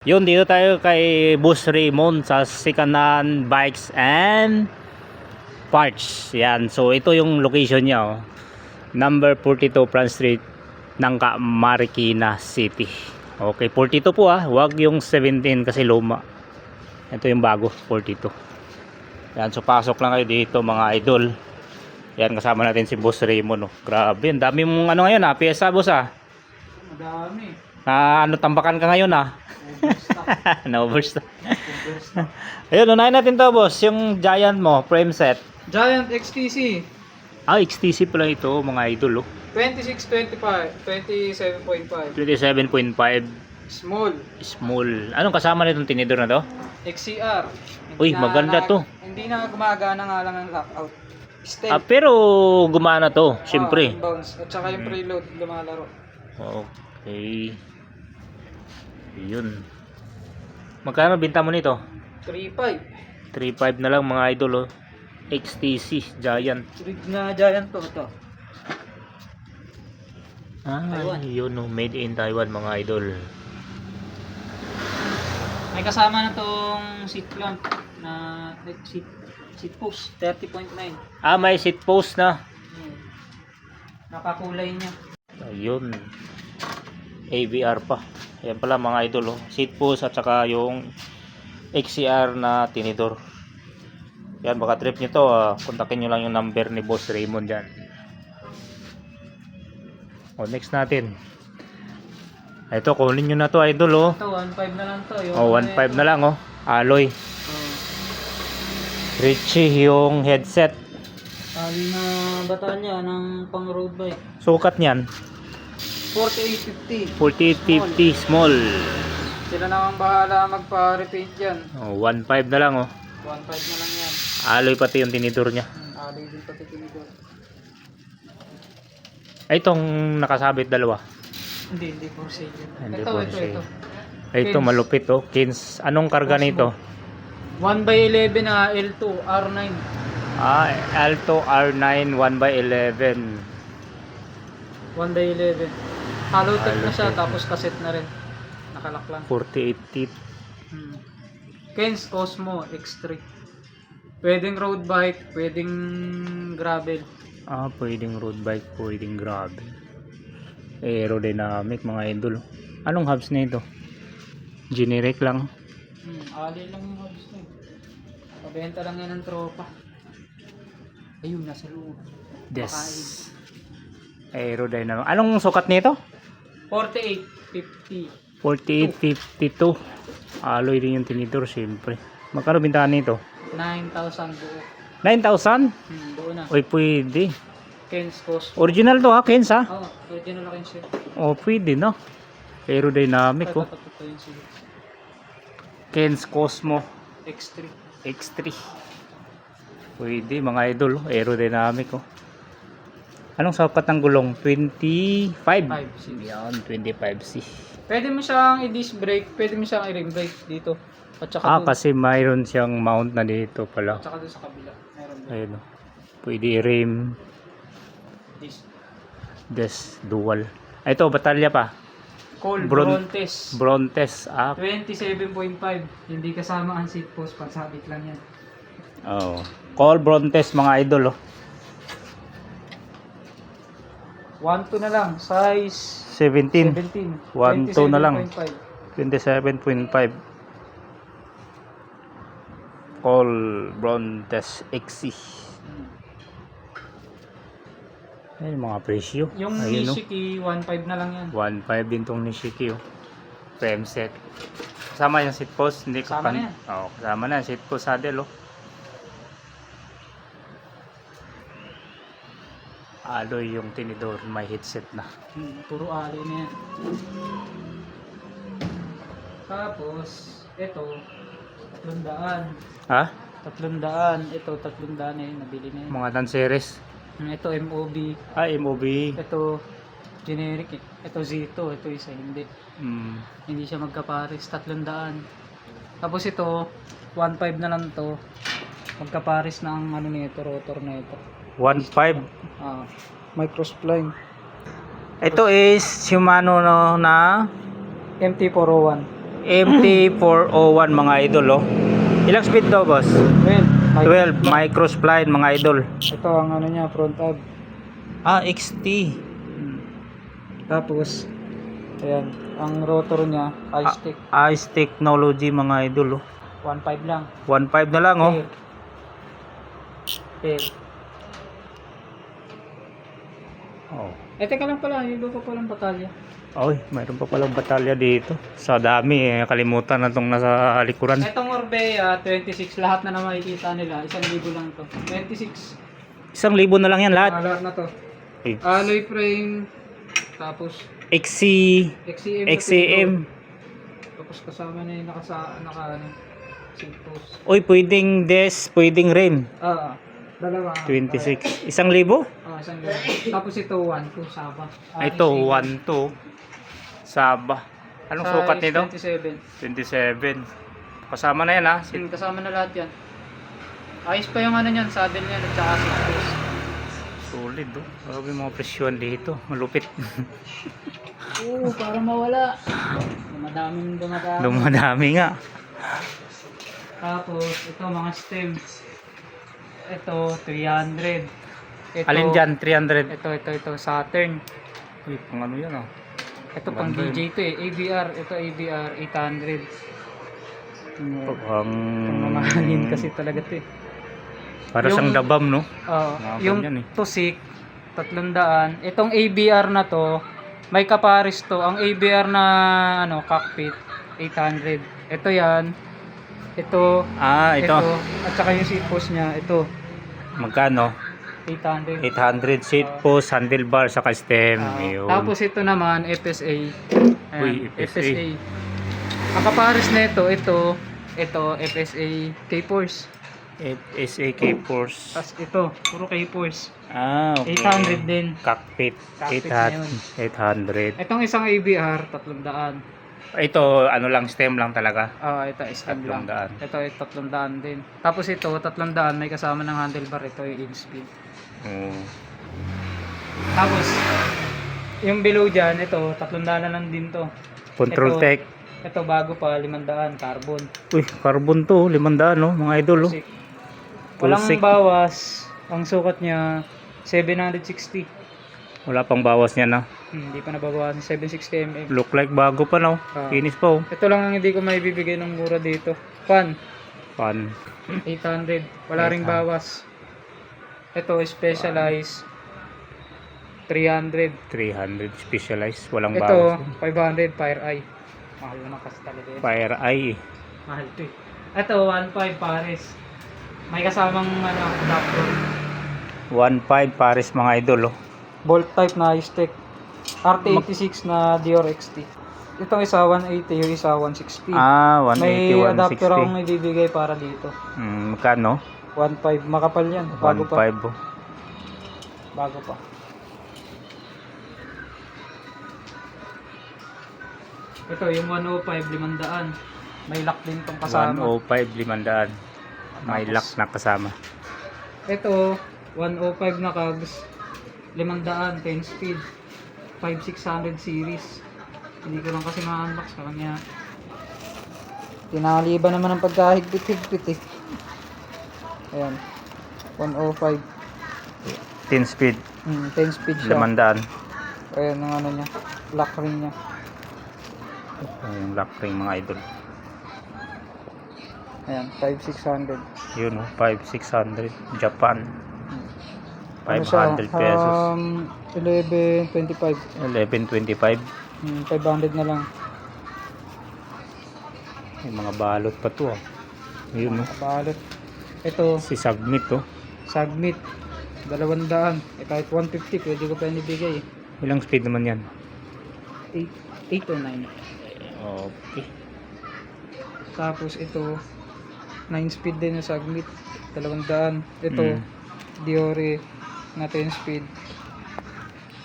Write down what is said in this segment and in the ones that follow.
Yun, dito tayo kay Boss Raymond sa second-hand bikes and parts. Yan, so ito yung location niya, oh. Number 42 Front Street, Nangka, Marikina City. Okay, 42 po wag yung 17 kasi luma. Ito yung bago, 42. Yan, so pasok lang kayo dito mga idol. Yan, kasama natin si Boss Raymond, oh. Grabe, ang dami mong ano ngayon pyesa boss Madami. Tambakan ka ngayon Na-overstock. Ayun, unahin natin to boss, yung Giant mo, frame set. Giant XTC. XTC pala ito mga idol, 2625, 27.5. 27.5 Small. small. Anong kasama nitong tinidor na to? XCR. Uy, maganda to. Hindi na gumagana nga lang ang lockout. Step. Pero gumana to, syempre. Bounce. At saka yung preload lumalaro. Okay. Yun. Magkano binta mo nito? 3.5. 3.5 na lang mga idol, XTC Giant. Rig na Giant to. Ito. Taiwan. Yun, made in Taiwan mga idol. May kasama na tong seat clamp na seat post 30.9. May seat post na. Nakakulay niya. Ayun. ABR pa. Yan pala mga idol, seat post at saka yung XCR na tinidor. Yan, baka trip nyo to, kontakin nyo lang yung number ni Boss Raymond dyan. Next natin. Ito, kunin nyo na to idol, Ito 1.5 na lang to. 1.5 na lang, alloy. Richie yung headset. Tali na bata niya ng pang road bike. Sukat niyan 4850. 4850 small. Sila na ang bahala magpa-repaint yan. 1.5 na lang, 1.5 na lang yan. alloy pati yung tinidor niya. Alay din pati tinidor. Itong nakasabit dalawa. Hindi for sale yun. Hindi Ito, for ito, sale. ito. Ito Kins. malupit, Kins. Anong karga Cosmo. nito? 1x11 na L2 R9. Alto R9 1x11. 1x11. Hollow tip na siya Hollow tip. tapos cassette na rin. Nakalak lang. 48 teeth. Kens Cosmo X3. Pwedeng road bike, pwedeng gravel. Pwedeng road bike, pwedeng gravel. Aerodynamic mga idol. Anong hubs na ito? Generic lang. Ali lang yung hubs na. Pabenta lang yan ng tropa. Ayun, nasa loob. Yes. Aerodynamic. Anong sukat nito? 4850. 4852. Alloy din yung tinidor, siyempre. Magkano bintahan nito? 9,000 buo. 9,000? Buo na. Oy, pwede. Kens Cosmo. Original to Kens Original na Kens. Pwede no. Aerodynamic Ito yung sila. Kens Cosmo X3. X3. Pwede mga idol, aerodynamic Anong sukat ng gulong? 25. 5C. Yan, 25C. Pwede mo siyang i-disc brake, pwede mo siyang i-rim brake dito. At saka dun. Kasi mayroon siyang mount na dito pala. At saka doon sa kabila. Meron din. Ayun Pwede i-rim. Disc. Dual. Ito, batalya pa. Brontes. Brontes. 27.5. Hindi kasama ang seat post, pagsabit lang yan. Call Brontes mga idol 1.2 na lang, size 17. 17. 1.2 na lang. 27.5. 27.5. Call Brontes XC. Ayun mga presyo. Yung Ayun, Nishiki, 1.5 na lang yan. 1.5 din tong Nishiki frame set. Kasama yung seat post, hindi ko Kasama na yan. kasama na seat post saddle alloy yung tinidor, may headset na. Puro alay na yan. Tapos, ito 300. 300. Ito 300 na yun, nabili na yun. Mga Danceres. Ito MOB. MOB. Ito generic Ito Zito. Ito isa hindi. Hindi siya magkapares. 300. Tapos ito 1.5 na lang to. Magkapares na ang nito, rotor na ito. 1.5. Microspline. Ito is Shimano na MT401. MT401 mga idol, oh. Ilang speed daw, boss? Well, 12 microspline mga idol. ito ang ano niya, front hub. Ah, XT. Tapos, ayan, ang rotor niya, I-stick. Ice technology mga idol, oh. 1.5 lang. 1.5 na lang, oh. Pair. Oh. Teka lang pala, yung iba pa palang batalya. Oy, mayroon pa palang batalya dito. Sa dami, kalimutan na tong nasa likuran. Itong Orbea, 26, lahat na makikita nila. 1,000 lang to. 26. 1,000 na lang yan lahat. Lahat na to. Okay. Alloy frame. Tapos, XC, XCM. XCM. Tapos kasama na yung seat post. Oy, pwedeng pwedeng rim. Dalawa. 26. 1,000? 1,000. Tapos ito, 1.2, Saba. Ito, 1.2. Saba. Anong sukat nito? 27. 27. Kasama na yan, ha? Kasama na lahat yan. Ayos pa yung ano niyan, saddle niyan at saka seat post. Solid, oh. Grabe yung mga presyon dito. Malupit. Oo, para mawala. Dumadami. Dumadami nga. Tapos, ito mga stems. Ito, 300. Ito, Alin dyan? 300. Ito, Saturn. Uy, pang ano yan, oh. Ito pang Maganda DJ ito eh. ABR. Ito ABR 800. Pang... Mamahalin kasi talaga ito eh. Para siyang dabam, no? Yung ganyan eh. Tusik, 300. Itong ABR na to, may kapares to. Ang ABR na cockpit, 800. Ito yan. Ito. Ito. At saka yung seat post niya, ito. Magkano? 800. 800 seat post, handlebar, saka stem. Ayun. Tapos ito naman, FSA. Ayan, Uy, FSA. Ang kapares na ito, FSA K-Force. FSA K-Force. Tapos ito, puro K-Force. Okay. 800 din. Cockpit. Cockpit na yun. 800. Itong isang ABR, 300. Ito, ano lang, stem lang talaga. Ito stem lang. 300. Ito ay 300 din. Tapos ito, 300, may kasama ng handlebar. Ito yung in-speed. Tapos, yung below dyan, ito, 300 na lang din to. Control Ito, tech. Ito bago pa, 500, carbon. Uy, carbon to, 500, no? Mga idol, oh. Walang Pulsik. bawas. Ang sukat niya, 760. Wala pang bawas niya, na. Hindi pa nababawasan, 760 mm. Look like bago pa, no? Kinis pa, oh. Ito lang ang hindi ko maibibigay ng mura dito. Fan, Fun. 800. Wala ring bawas. Ito, specialized, 300. 300 specialized, walang Ito, bawas. 500, Fire Eye. Mahal naman kasi talaga yun. Fire Eye. Mahal to eh. Ito, 1.5 pares. May kasamang adapter. 1.5 Paris, mga idol, oh. Bolt type na stick. RT86 na Dior XT. Itong isa 180, yung isa 160. 180, May 160. adapter akong ibibigay para dito. Magkano? 1.5, makapal yan. Bago pa. 1.5, oh. Bago pa. Ito, yung 105, 500. May lock din tong kasama. 105, 500. May Tapos, lock na kasama. Ito, 105 na cogs. 500, 10 speed. 5600 series. Hindi ko lang kasi ma-unbox ka kanya. Tinaliba naman ang pagkahigpit-higpit eh. Ayan. 105. 10 speed. 10 speed siya. 500. Ayan ang ano niya. Lock ring niya. Yung lock ring, mga idol. Ayan, 5600. Yun, oh. 5,600. Japan. 500 Ano siya? pesos. 1125. 11.25. 500 na lang. May mga balot pa to, ah. Yun, oh. Balot. Ito, Si Submit, oh. Submit. 200. Kahit 150, pwede ko pa ibigay. Ilang speed naman yan? 8 or 9. Okay. Tapos ito, 9 speed din yung Submit. 200. Ito, Diore na 10 speed.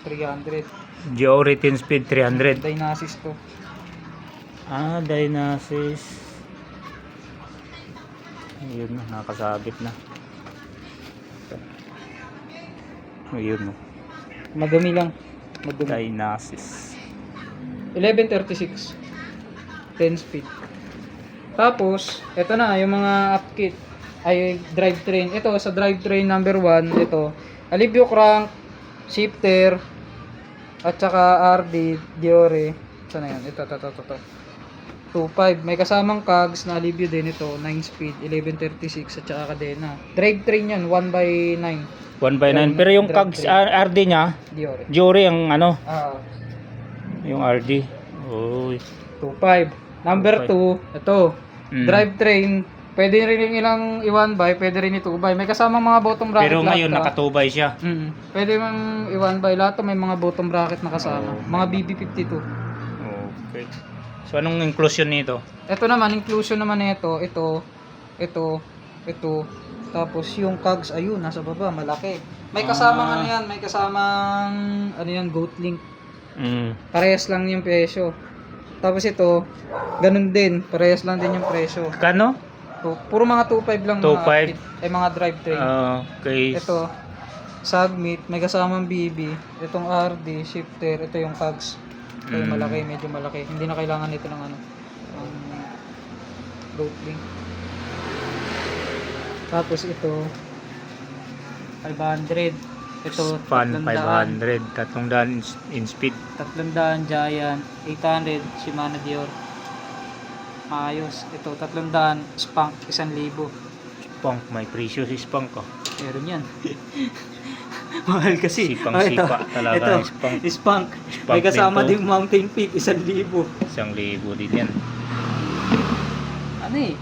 300. Diore 10 speed 300. Dynasis to. Dynasis. Ayun na, nakasabit na. Ayun, no. Madumi lang. Madumi. Dynasis. 1136. 10 speed. Tapos, ito na, yung mga upkit ay drivetrain. Ito, sa drivetrain number 1, ito, alivio crank, shifter, at saka RD, Diore. Saan na yan? Ito. 2.5. May kasamang cogs na alivio din ito, 9 speed, 1136, at saka kadena. Drivetrain yan, 1/9. 1/9. Pero yung cogs RD niya, Diore. Diore ang ano, Ah, yung RD. Uy. 2.5. Number 2, ito. Drivetrain, pwede rin yung ilang i-1/by, pwede rin i-2/by. May kasamang mga bottom bracket. Pero ngayon lahat, nakatubay siya. Pwede mang i-1/by. Lahat to may mga bottom bracket na kasama. Mga BB52. Okay. So anong inclusion nito? Ito naman, inclusion naman nito, ito. Tapos yung cogs, ayun, nasa baba, malaki. May kasamang ano yan, may kasamang ano yan, goat link. Parehas lang yung presyo. Tapos ito, ganun din, parehas lang din yung presyo. Kano? Puro mga 2.5 lang 2.5? mga outfit, ay mga drivetrain. Okay. Ito, submit, may kasamang BB, itong RD, shifter, ito yung cogs. Ito yung malaki, medyo malaki. Hindi na kailangan nito ng ano, goat link. Tapos ito, 500. Ito, Span 300. 500, 300 in speed. 300 Giant, 800 Shimano Dior. Ayos. Ito 300 Spank 1,000. Spunk, may precious spunk ko. Meron yan. Mahal kasi. Sipang-sipa talaga ng Spank. Spank. Spank May kasama din to. ding Mountain Peak 1,000. 1,000 din yan. Ano eh?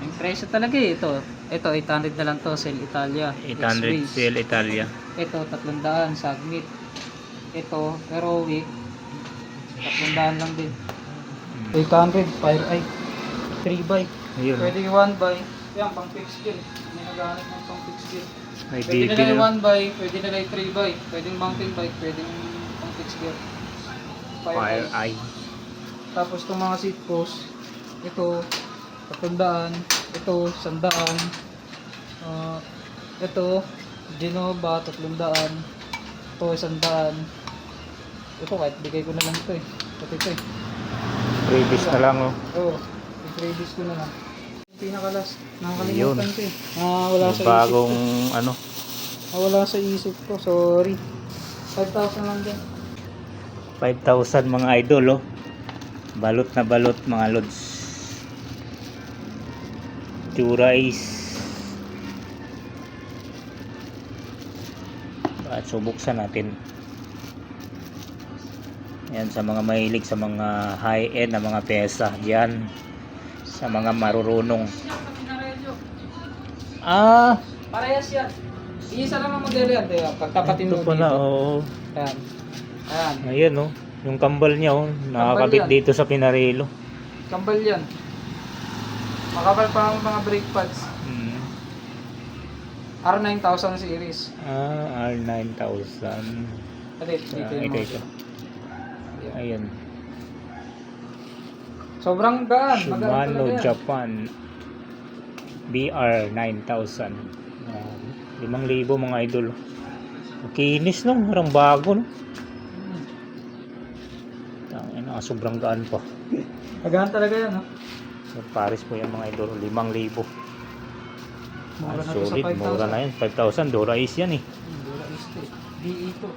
Yung presyo talaga eh. Ito 800 na lang to, Cell Italia. 800 X-Race. CL Italia. Ito 300 Submit. Ito Heroic 300 lang din. 800 Fire Eye 3x. Ayun. Pwede 1x. Yan pang fixed gear. May naghahanap ng pang fixed gear. May Pwede DP nila yung na. 1x, pwede nila yung 3x, pwedeng mountain bike, pwedeng pang fixed gear. Fire Eye. Tapos itong mga seat post, ito 300, ito 100, ito Genova 300, ito 100. Ito kahit bigay ko na lang ito eh. Pati ito eh. Previous na lang oh. Oo, i-previous ko na lang. Pinakalas, Yun. nakakalimutan ko eh. Wala sa Yung bagong ano. wala sa isip ko, sorry. 5,000 lang din. 5,000 mga idol oh. Balot na balot mga lods. Turais. At subuksan natin. Yan sa mga mahilig sa mga high-end na mga pyesa diyan. Sa mga marurunong. Parehas yan. Isa lang ang modelo yan, diba? Pagtapatin Ito mo pala, dito. oo. Ayan. Ayan. Ayan oh. Yung kambal niya oh. Nakakabit yan. dito sa pinarelo. Kambal yan. Makapal pa ang mga brake pads. R9000 series. R9000. Dito yung Ito. Ayan. Sobrang gaan. Shimano Japan BR9000. 5,000 mga idol. Makinis no, parang bago no. Tangina, sobrang gaan pa. Magaan talaga yan, no? So, Paris po yung mga idol, 5,000. Mura na to sa Solid, 5,000. mura na yan. 5,000, Dora Ace yan eh. Dura is DE to.